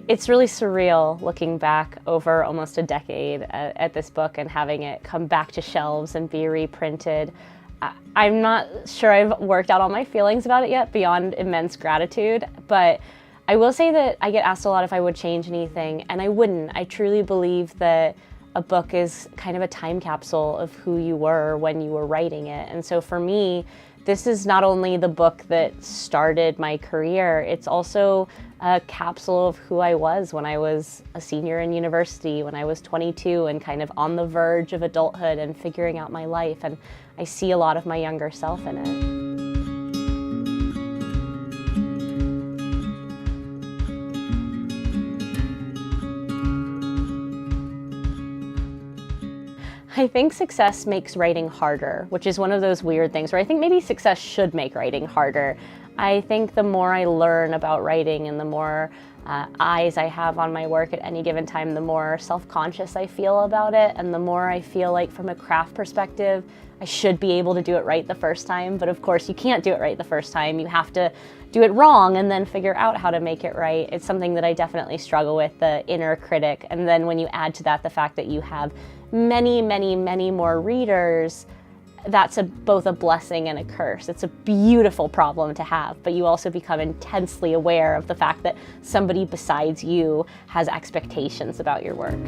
It's really surreal looking back over almost a decade at this book and having it come back to shelves and be reprinted. I'm not sure I've worked out all my feelings about it yet beyond immense gratitude, but I will say that I get asked a lot if I would change anything, and I wouldn't. I truly believe that a book is kind of a time capsule of who you were when you were writing it. And so for me, this is not only the book that started my career, it's also a capsule of who I was when I was a senior in university, when I was 22 and kind of on the verge of adulthood and figuring out my life. And I see a lot of my younger self in it. I think success makes writing harder, which is one of those weird things where I think maybe success should make writing harder. I think the more I learn about writing and the more eyes I have on my work at any given time, the more self-conscious I feel about it, and the more I feel like from a craft perspective, I should be able to do it right the first time. But of course, you can't do it right the first time. You have to do it wrong and then figure out how to make it right. It's something that I definitely struggle with, the inner critic. And then when you add to that the fact that you have many, many, many more readers, that's both a blessing and a curse. It's a beautiful problem to have, but you also become intensely aware of the fact that somebody besides you has expectations about your work.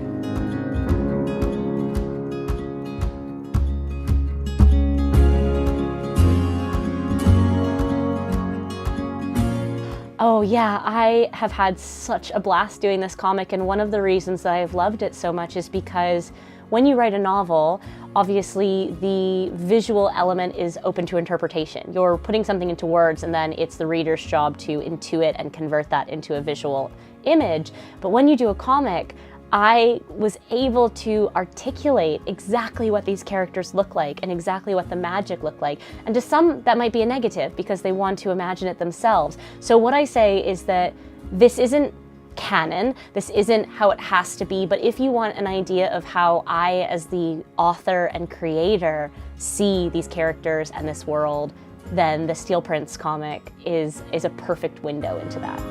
Oh yeah, I have had such a blast doing this comic, and one of the reasons that I've loved it so much is because when you write a novel, obviously the visual element is open to interpretation. You're putting something into words and then it's the reader's job to intuit and convert that into a visual image. But when you do a comic, I was able to articulate exactly what these characters look like and exactly what the magic looked like. And to some, that might be a negative because they want to imagine it themselves. So what I say is that this isn't canon, this isn't how it has to be, but if you want an idea of how I, as the author and creator, see these characters and this world, then the Steel Prince comic is a perfect window into that.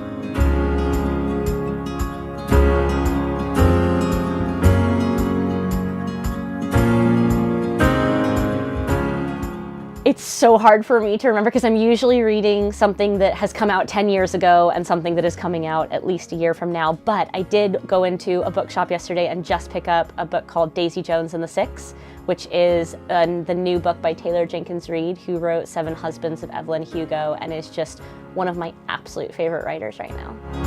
It's so hard for me to remember because I'm usually reading something that has come out 10 years ago and something that is coming out at least a year from now. But I did go into a bookshop yesterday and just pick up a book called Daisy Jones and the Six, which is the new book by Taylor Jenkins Reid, who wrote Seven Husbands of Evelyn Hugo and is just one of my absolute favorite writers right now.